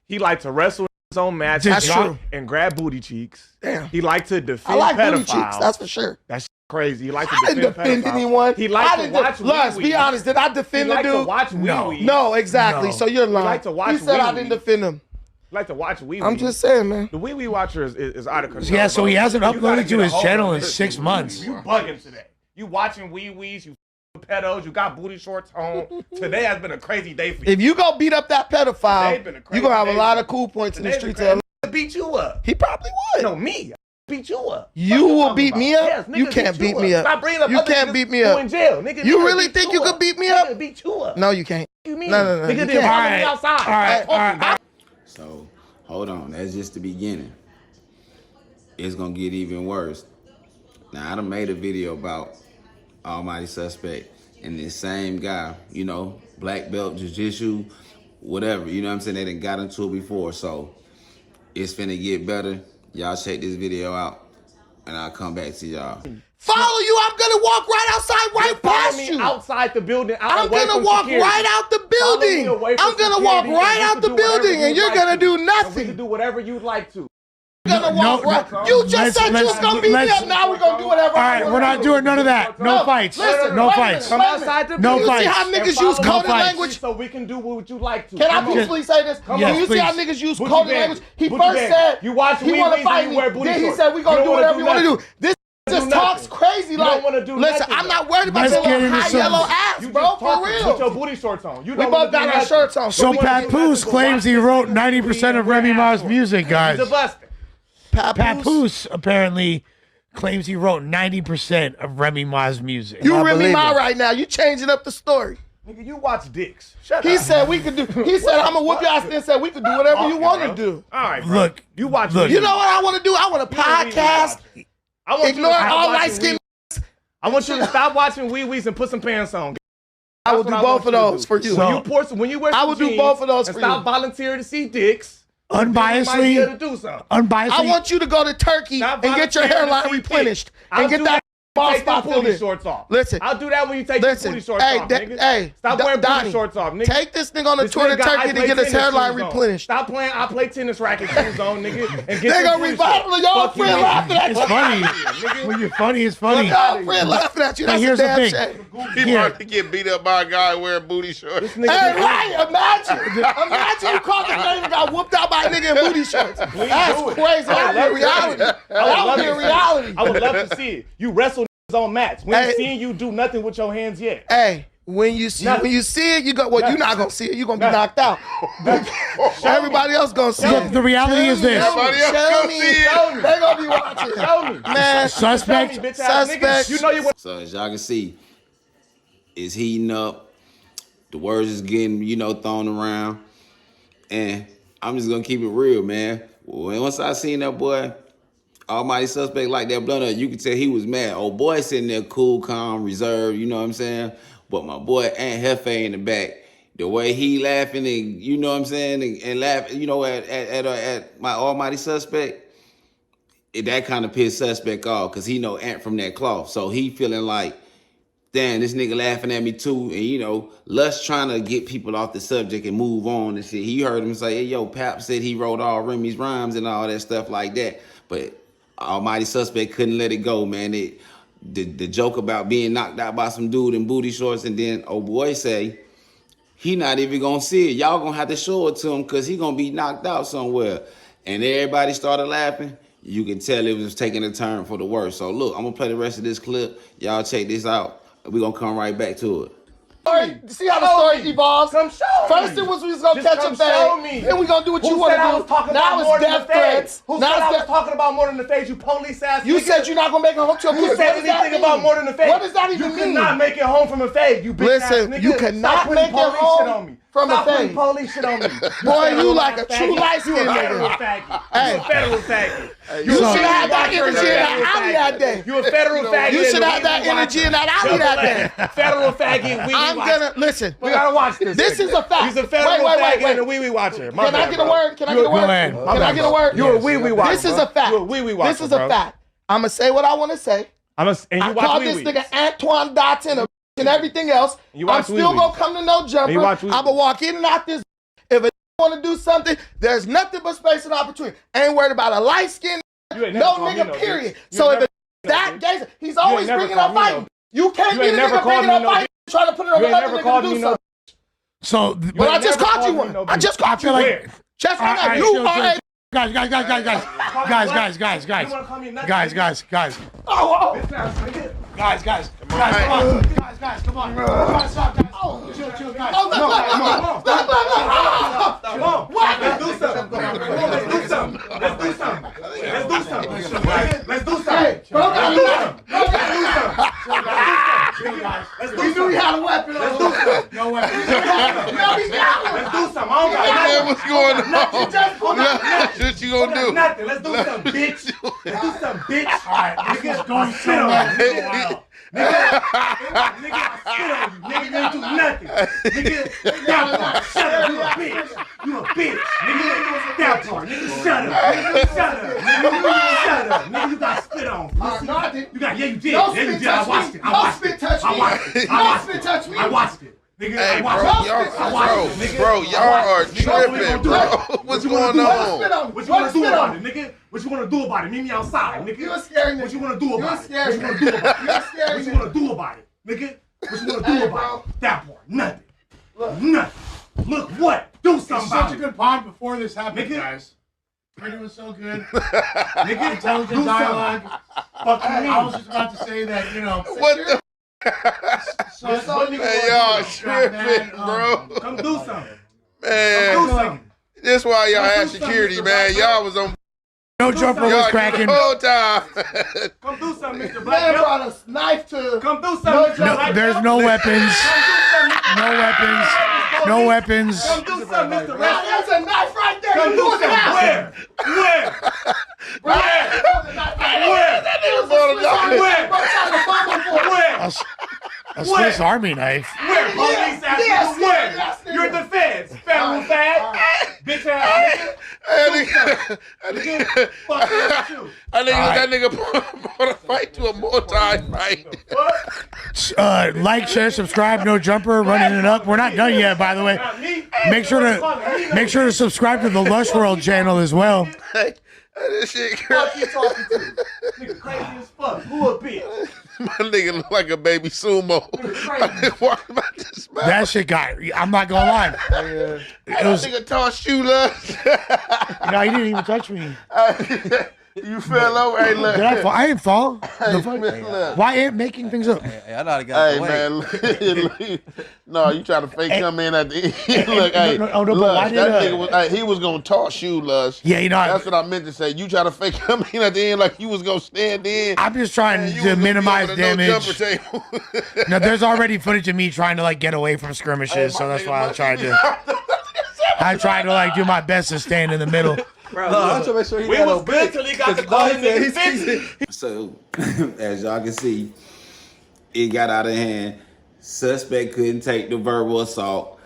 He liked to wrestle in his own match. That's true. And grab booty cheeks. Damn. He liked to defend I like pedophiles. booty cheeks, that's for sure. That's crazy. He liked to I didn't defend anyone. He liked to watch Let's be honest. Did I defend the dude? He liked to watch wee-wee. No, exactly. So you're lying. He liked to watch He said I wee-wee. didn't defend him. He liked to watch wee-wee. I'm just saying, man. The wee-wee watcher is out of control. Yeah, so he hasn't uploaded to his channel in Listen, 6 months. You bugging today. You watching wee-wees, you pedos, you got booty shorts on. Today has been a crazy day for you. If you go beat up that pedophile, Today's been a crazy you're going to have a day. lot of cool points in the streets of LA. Beat you up. He probably would. No, me. Beat you up. You will beat me up? Yes, You can't beat me up. Stop bringing up You other can't niggas beat me who up. in jail. Nigga, You really think you could beat me up? Nigga, beat you up. No, you can't. What you mean? No. Nigga you didn't can't. follow me outside. All right. So, hold on. That's just the beginning. It's going to get even worse. Now, I done made a video about Almighty Suspect and this same guy, you know, black belt, jiu-jitsu, whatever. You know what I'm saying? They done got into it before. So, it's finna get better. Y'all check this video out, and I'll come back to y'all. Follow you. I'm going to walk right outside, right past you. Outside the building. I'm going to walk right out the building. I'm going to walk right out the building, and you're going to do We nothing. can do whatever you'd like to. You're going to walk right. You just said you was going to beat me up. Now we're going to do whatever. All right, we're not doing none of that. No fights. Listen, No wait a fights. minute, Come outside the No building. You see how fights. niggas use No coded fights. language? So we can do what you like to. Can I Come on. peacefully say this? Yes, You see how please. niggas use Put coded your language? He Put first your said you watch he want to wee-wees fight and you wear me. booty Then he shorts. said we You going to don't do wanna whatever do you want to do. nothing. This just nothing. talks crazy. You Like, don't wanna do listen, nothing. I'm not worried about Let's your get little into high some- yellow ass, You bro, just for talking with your real. booty shorts on. You We don't both wanna got do our nothing. shirts on. So You wanna do Papoose nothing but claims he watch wrote this 90% of wear Remy Ma's assholes. music, guys. He's a buster. Papoose apparently claims he wrote 90% of Remy Ma's music. You I Remy believe Ma it. right now. You changing up the story. Nigga, you watch dicks. Shut He up. said we could do. He said I'm gonna whoop your ass. Then said we could do whatever you want to do. All right, bro. Look, You watch. look. You know what I want to do? I want to podcast. I want Ignore you to stop all watching light skin. I want you to stop watching wee-wees and put some pants on. I will That's do what both of want you to those do. for you. When you wear some I will do jeans both of those and for stop you. volunteering to see dicks. then you might be Unbiasedly, able to do something. unbiasedly. I want you to go to Turkey Stop and get your volunteering to hairline see replenished dicks. I'll and get do that ball Take spot them filled booty in. shorts off. Listen. I'll do that when you take Listen, your booty shorts hey, off, nigga. Stop Da- wearing booty Donnie, shorts off, nigga. Take this nigga on a This tour to nigga got Turkey to I get play his tennis hairline shoes on. replenished. Stop playing. I play tennis racket shoes on, nigga. And get They your gonna booty revival shorts. your Fuck you, friend nigga. laughing at It's you. funny. When you're funny, it's funny. Your friend laughing at you. Hey, That's a here's the damn thing. shame. He Here. about to get beat up by a guy wearing booty shorts. Hey, right? Imagine you called his name and got whooped out by a nigga in booty shorts. That's do it. crazy. I That would would be love to reality. see it. That would be a reality. I would love to see it. You wrestle on mats. We Hey. ain't seen you do nothing with your hands yet. Hey, when you see it, you go. Well, you're not gonna see it. You're gonna be knocked out. Everybody else gonna see Look, it. the reality is this. Everybody else Show gonna me. see it. Show me. They gonna be watching. Show me. Man, Suspect. Show me, bitch ass Suspect. niggas. You know you want. So as y'all can see, it's heating up. The words is getting, thrown around. And I'm just gonna keep it real, man. Once I seen that boy, Almighty Suspect like that blunt up, you could tell he was mad. Old boy sitting there cool, calm, reserved, you know what I'm saying? But my boy Aunt Hefe in the back, the way he laughing and, you know what I'm saying, and laugh, at my Almighty Suspect, that kind of pissed Suspect off because he know Aunt from that cloth. So he feeling like, damn, this nigga laughing at me too. And, Lush trying to get people off the subject and move on and shit. He heard him say, hey, yo, Pap said he wrote all Remy's rhymes and all that stuff like that. But Almighty Suspect couldn't let it go, man. The joke about being knocked out by some dude in booty shorts, and then old boy say, he not even gonna see it. Y'all gonna have to show it to him because he gonna be knocked out somewhere. And everybody started laughing. You can tell it was taking a turn for the worse. So look, I'm gonna play the rest of this clip. Y'all check this out. We're gonna come right back to it. See how the story evolves? Come show First me. it was we was gonna Just catch come a show fade. me. Then we gonna do what Who you want said I was to talking do. about Now more it's than the death fade? threats. Who Now said I it's was death. talking about more than the fade? You police ass You nigga. said you're not gonna make it home to a Who pussy. said What does that anything mean? about more than the fade? What does that even You mean? could not make it home from a fade, you bitch Listen, ass nigga. you cannot Stop putting make it police home shit on me. from a Stop putting fade. police shit on me. Boy, you like a true light-skinned You a federal nigga. faggot. Hey. You a federal faggot. You should have had that energy in that alley that day. You a federal faggot. You should have that energy in that alley that day. Federal faggot. I'm gonna listen. We gotta watch this. This is a fact. He's a federal Wait. faggot and a wee-wee watcher. My Can I bad, get a bro. word? Can I get a word? Go ahead. Can I get a word? You're a wee-wee watcher. This is a fact. You're a wee-wee watcher. This is a fact. I'm gonna say what I want to say. And you I watch call this wee-wees. nigga Antoine Dotson a and everything else. You I'm watch still wee-wees. gonna come to no You jumper. watch I'm wee-wees. gonna walk in and out this. If a want to do something, there's nothing but space and opportunity. Ain't worried about a light skin, no nigga, period. So if it's that gangster, he's always bringing up fighting. You can't get a nigga bringing up fighting, trying to put it on another nigga to do something. So, but I just caught you one. I just caught you one. Chest on that. You are a... Guys. Oh. Guys, come on. Guys, come on. Stop, guys. Chill, guys. Come on. What? Let's do something. We knew he had a weapon. Let's do something. No weapon. No, he's got one. Let's do something. I don't got nothing. What's going on? What you gonna do? Nothing. Let's do something, bitch. Let's do something, bitch. All right, this is going so well. Nigga, I spit on you. Nigga, you ain't do nothing. Nigga, that part, shut up. You a bitch. You a bitch. Nigga, that part. Nigga, shut up. Nigga, shut up. Nigga, you got spit on. No, I didn't. You got, yeah, you did. Don't Yeah, you spit did. I touch watched me. it. I watched Don't it. spit touch me. I watched it. Don't spit touch me. I watched it. Nigga, Hey, I bro, watched it. bro, y'all are tripping, bro. What's going on? What you want to do about it, nigga? What you want to do about it? Meet me outside, nigga. You're scaring me. What you want to do about it? You're What you want to do about it? You're scaring What me. you want to do about it, nigga? What you want to do about it? That part, nothing. Nothing. Look what? Do something It's about such a it. good pod before this happened, Nigga. guys. We're doing so good. Nigga, Intelligent do dialogue. Fucking I was just about to say that, you know. What the? So, Man, y'all tripping, bro. Come do something. Do Man, something. that's why y'all had do something, security, Mr. man. Black Y'all was on no jumper was y'all cracking. the whole time. Come do something, Mr. Black Man Belt. brought a knife to... Come do something, Mr. No, Black there's Belt. no weapons. Come do something. No weapons. Come do something, Mr. Now, Black there's a knife right there. Come You do knew it something. happened. Where? A Swiss Army knife. Where? Police Yes, where? yes, nigga. You're the feds. Federal fed. Bitch ass nigga. Fuck you. That nigga brought a fight to a multi-fight. Like, share, subscribe, no jumper, running it up. We're not done yet, by the way. Not me. Make sure to subscribe to the Lush World channel as well. Hey, this shit Fuck crazy. you talking to? Nigga crazy as fuck. Who a bitch? My nigga look like a baby sumo. I just walked about this mouth. That shit got. I'm not gonna lie. It was. Nigga tossed shoeless. No, he didn't even touch me. You fell over. Hey, look. Did I fall? I didn't fall. The fuck? Look. Why ain't making things up? Hey, I know how to get Hey man, no, you try to fake come in at the end. Look, no, hey, but Lush, why did, that nigga was, hey, he was gonna toss you, Lush. Yeah, you know, That's what I meant to say. You try to fake come in at the end like you was gonna stand in. I'm just trying Man, you to was gonna be minimize over the no damage. jumper table. No, there's already footage of me trying to like get away from skirmishes, so that's why I tried to. I tried to like do my best to stand in the middle. Bro, no, I'm trying to make sure he We got was no good bitch. till he got the 'Cause call no, him he said nigga bitch. So, as y'all can see, it got out of hand. Suspect couldn't take the verbal assault.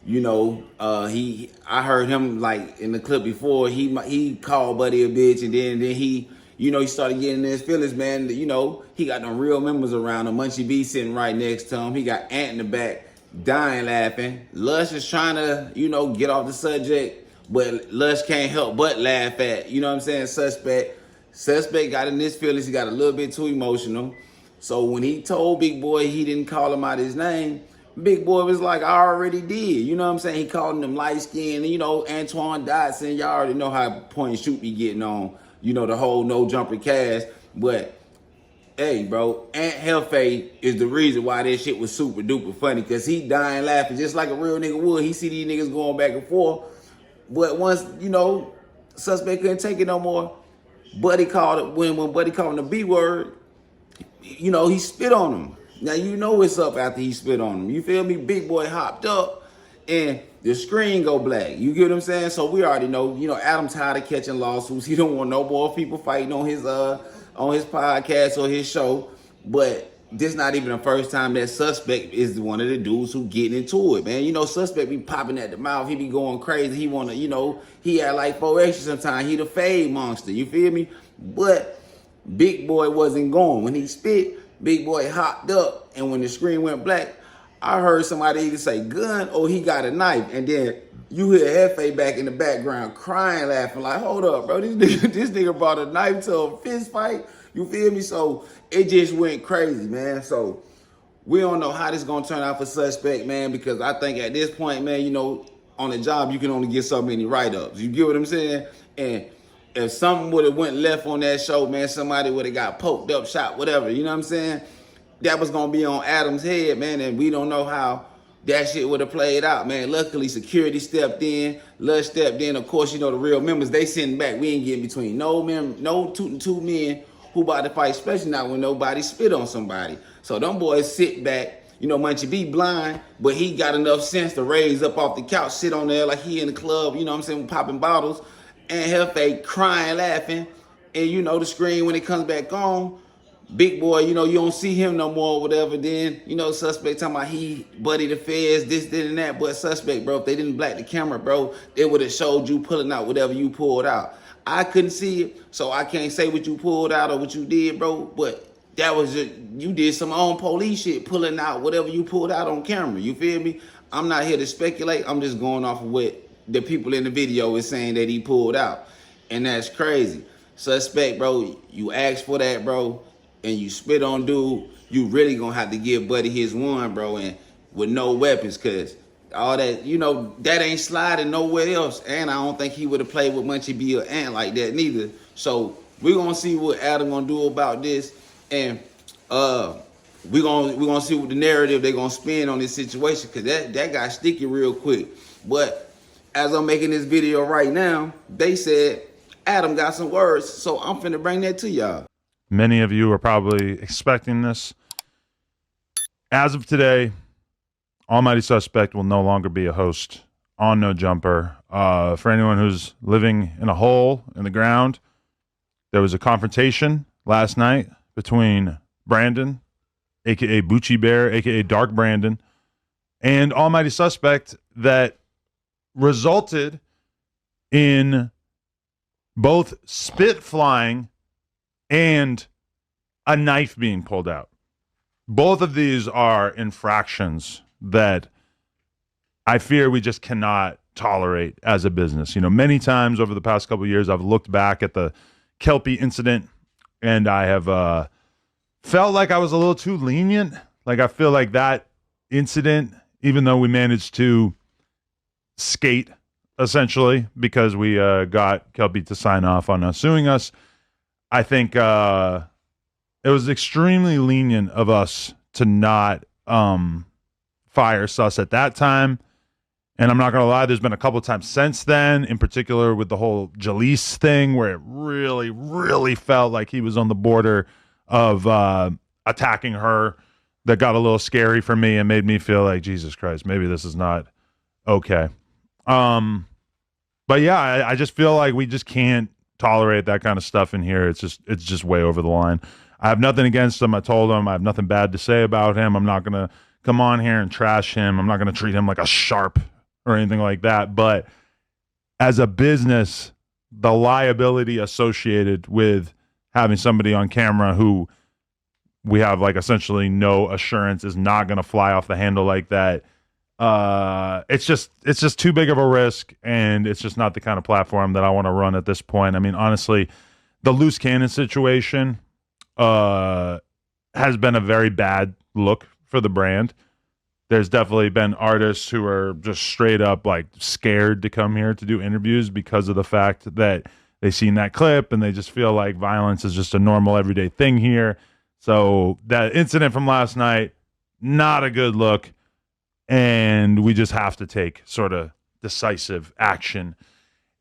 You know, I heard him like in the clip before. He called Buddy a bitch, and then he, you know, he started getting in his feelings, man. You know, he got them real members around him. Munchie B sitting right next to him. He got Ant in the back, dying laughing. Lush is trying to, you know, get off the subject. But Lush can't help but laugh at, you know what I'm saying, Suspect. Suspect got in his feelings. He got a little bit too emotional. So when he told Big Boy he didn't call him out his name, Big Boy was like, I already did. You know what I'm saying? He called him light skin. You know, Antoine Dotson, y'all already know how point and shoot be getting on, you know, the whole no jumper cast. But, hey, bro, Aunt Hefe is the reason why this shit was super duper funny. Because he dying laughing just like a real nigga would. He see these niggas going back and forth. But once, you know, Suspect couldn't take it no more, Buddy called it, when Buddy called him the B word, you know, he spit on him. Now, you know what's up after he spit on him. You feel me? Big Boy hopped up and the screen go black. You get what I'm saying? So we already know, you know, Adam tired of catching lawsuits. He don't want no more people fighting on his podcast or his show. But this not even the first time that Suspect is one of the dudes who getting into it, man. You know, Suspect be popping at the mouth. He be going crazy. He want to, you know, he had like 4 extra sometimes. He the fade monster. You feel me? But Big Boy wasn't going. When he spit, Big Boy hopped up. And when the screen went black, I heard somebody either say gun or he got a knife, and then you hear Hefe back in the background crying, laughing like, hold up, bro, this nigga brought a knife to a fist fight. You feel me? So it just went crazy, man. So we don't know how this is gonna turn out for Suspect, man, because I think at this point, man, you know, on the job you can only get so many write-ups. You get what I'm saying? And if something would have went left on that show, man, somebody would have got poked up, shot, whatever. You know what I'm saying? That was gonna be on Adam's head, man, and we don't know how that shit would have played out, man. Luckily, security stepped in, Lush stepped in. Of course, you know the real members, they sitting back. We ain't getting between no two men who about to fight, especially not when nobody spit on somebody. So them boys sit back. You know, Munchie B blind, but he got enough sense to raise up off the couch, sit on there like he in the club, you know what I'm saying, popping bottles, and Hefe crying, laughing, and you know the screen when it comes back on, big boy, you know, you don't see him no more or whatever. Then, you know, Suspect talking about he buddy the feds, this, and that. But Suspect, bro, if they didn't black the camera, bro, they would have showed you pulling out whatever you pulled out. I couldn't see it, so I can't say what you pulled out or what you did, bro. But that was just, you did some on police shit, pulling out whatever you pulled out on camera. You feel me? I'm not here to speculate. I'm just going off of what the people in the video is saying that he pulled out. And that's crazy. Suspect, bro, you asked for that, bro, and you spit on dude, you really gonna have to give Buddy his one, bro, and with no weapons, cause all that, you know, that ain't sliding nowhere else. And I don't think he would have played with Munchie B or Ant like that neither. So we're gonna see what Adam gonna do about this, and we're gonna see what the narrative they're gonna spin on this situation, cause that got sticky real quick. But as I'm making this video right now, they said Adam got some words, so I'm finna bring that to y'all. Many of you are probably expecting this. As of today, Almighty Suspect will no longer be a host on No Jumper. For anyone who's living in a hole in the ground, there was a confrontation last night between Brandon, a.k.a. Bucci Bear, a.k.a. Dark Brandon, and Almighty Suspect that resulted in both spit flying and a knife being pulled out. Both of these are infractions that I fear we just cannot tolerate as a business. You know, many times over the past couple of years, I've looked back at the Kelpie incident and I have felt like I was a little too lenient. Like, I feel like that incident, even though we managed to skate essentially because we got Kelpie to sign off on suing us, I think it was extremely lenient of us to not fire Sus at that time. And I'm not going to lie, there's been a couple of times since then, in particular with the whole Jalise thing, where it really, really felt like he was on the border of attacking her. That got a little scary for me and made me feel like, Jesus Christ, maybe this is not okay. But yeah, I just feel like we just can't tolerate that kind of stuff in here. It's just way over the line. I have nothing against him. I told him I have nothing bad to say about him. I'm not going to come on here and trash him. I'm not going to treat him like a sharp or anything like that. But as a business, the liability associated with having somebody on camera who we have like essentially no assurance is not going to fly off the handle like that. It's just too big of a risk, and it's just not the kind of platform that I want to run at this point. I mean, honestly, the loose cannon situation has been a very bad look for the brand. There's definitely been artists who are just straight up like scared to come here to do interviews because of the fact that they've seen that clip and they just feel like violence is just a normal everyday thing here. So that incident from last night, not a good look. And we just have to take sort of decisive action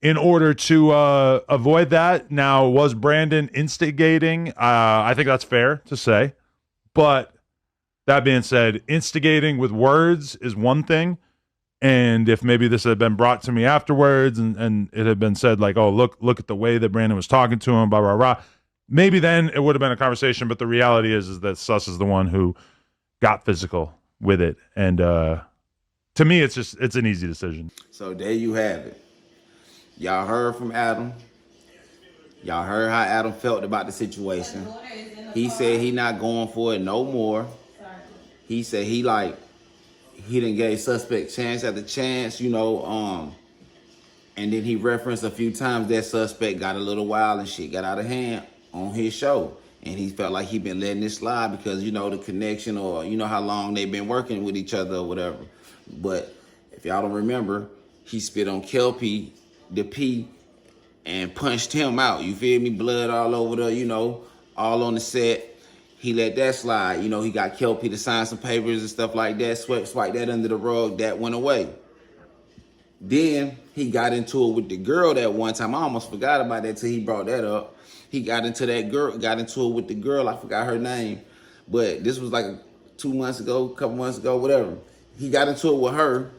in order to avoid that. Now, was Brandon instigating? I think that's fair to say. But that being said, instigating with words is one thing. And if maybe this had been brought to me afterwards and it had been said like, oh, look at the way that Brandon was talking to him, blah, blah, blah, maybe then it would have been a conversation. But the reality is that Sus is the one who got physical with it. And to me, it's an easy decision. So there you have it. Y'all heard from Adam. Y'all heard how Adam felt about the situation. He said he not going for it no more. He said he like he done gave suspect chance after chance, you know, and then he referenced a few times that suspect got a little wild and shit got out of hand on his show. And he felt like he been letting it slide because, you know, the connection or, you know, how long they been working with each other or whatever. But if y'all don't remember, he spit on Kelpie, the P, and punched him out. You feel me? Blood all over the, you know, all on the set. He let that slide. You know, he got Kelpie to sign some papers and stuff like that, swipe that under the rug. That went away. Then he got into it with the girl that one time. I almost forgot about that till he brought that up. He got into it with the girl. I forgot her name. But this was like 2 months ago, a couple months ago, whatever. He got into it with her,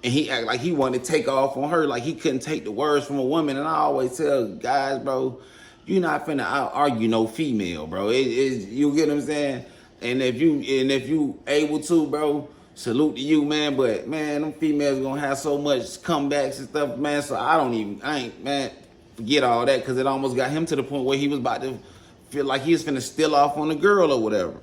and he acted like he wanted to take off on her, like he couldn't take the words from a woman. And I always tell guys, bro, you're not finna out-argue no female, bro. You get what I'm saying? And if you able to, bro, salute to you, man. But man, them females gonna have so much comebacks and stuff, man. So I ain't, man, forget all that, because it almost got him to the point where he was about to feel like he was finna steal off on the girl or whatever.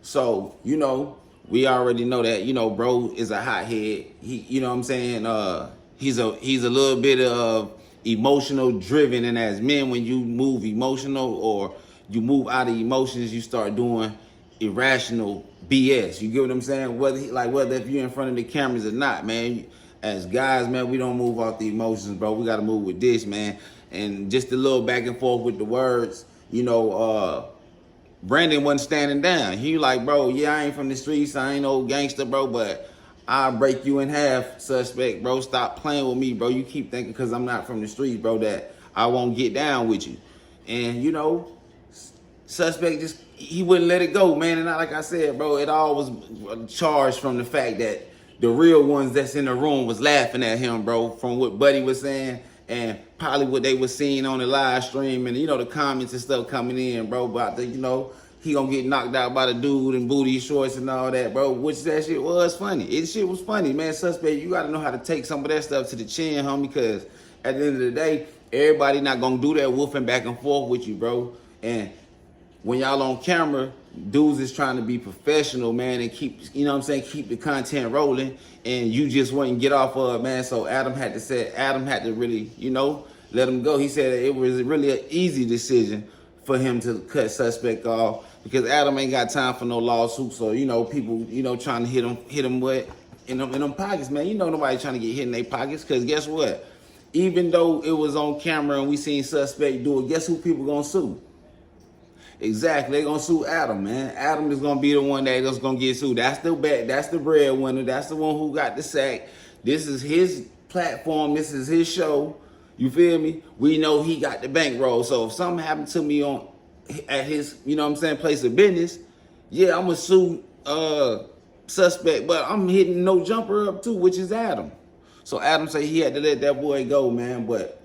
So, you know, we already know that, you know, bro is a hothead. He, you know what I'm saying? He's a little bit of emotional driven, and as men, when you move emotional or you move out of emotions, you start doing irrational BS. You get what I'm saying? Whether if you're in front of the cameras or not, man. As guys, man, we don't move off the emotions, bro. We got to move with this, man. And just a little back and forth with the words, you know, Brandon wasn't standing down. He like, bro, yeah, I ain't from the streets. I ain't no gangster, bro, but I'll break you in half, suspect, bro. Stop playing with me, bro. You keep thinking because I'm not from the streets, bro, that I won't get down with you. And, you know, suspect just, he wouldn't let it go, man. And like I said, bro, it all was charged from the fact that the real ones that's in the room was laughing at him, bro, from what Buddy was saying and probably what they were seeing on the live stream and, you know, the comments and stuff coming in, bro, about the, you know, he gonna get knocked out by the dude in booty shorts and all that, bro, which that shit was funny. Shit was funny, man. Suspect, you gotta know how to take some of that stuff to the chin, homie, because at the end of the day, everybody not gonna do that woofing back and forth with you, bro. And when y'all on camera, dudes is trying to be professional, man, and keep, you know what I'm saying, keep the content rolling, and you just wouldn't get off of it, man. So Adam had to really, you know, let him go. He said it was really an easy decision for him to cut suspect off because Adam ain't got time for no lawsuits or, you know, people, you know, trying to hit him what in them pockets, man. You know nobody trying to get hit in their pockets, because guess what? Even though it was on camera and we seen suspect do it, guess who people gonna sue? Exactly, they gonna sue Adam, man. Adam is gonna be the one that's gonna get sued. That's the breadwinner. That's the one who got the sack. This is his platform. This is his show. You feel me? We know he got the bankroll. So if something happened to me at his, you know what I'm saying, place of business, yeah, I'm gonna sue suspect, but I'm hitting no jumper up too, which is Adam. So Adam said he had to let that boy go, man. But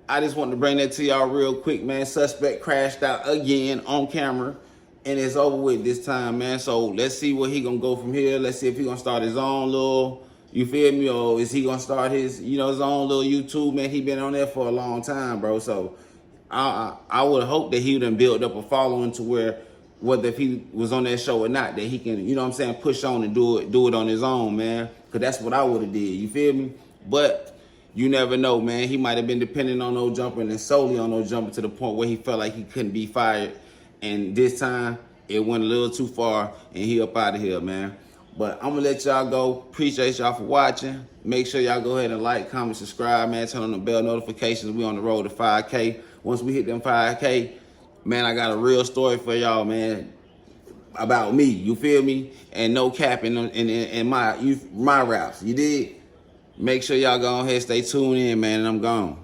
I just wanted to bring that to y'all real quick, man. Suspect crashed out again on camera, and it's over with this time, man. So let's see where he gonna go from here. Let's see if he gonna start his own little, you feel me, or is he gonna start his, you know, his own little YouTube, man. He been on there for a long time, bro. So I would hope that he would have built up a following to where, whether if he was on that show or not, that he can, you know what I'm saying, push on and do it on his own, man. Because that's what I would have did, you feel me? But you never know, man. He might have been dependent on no jumper and solely on no jumper to the point where he felt like he couldn't be fired. And this time, it went a little too far, and he up out of here, man. But I'm going to let y'all go. Appreciate y'all for watching. Make sure y'all go ahead and like, comment, subscribe, man. Turn on the bell notifications. We on the road to 5K. Once we hit them 5K, man, I got a real story for y'all, man, about me. You feel me? And no capping in my raps. You did? Make sure y'all go ahead, stay tuned in, man, and I'm gone.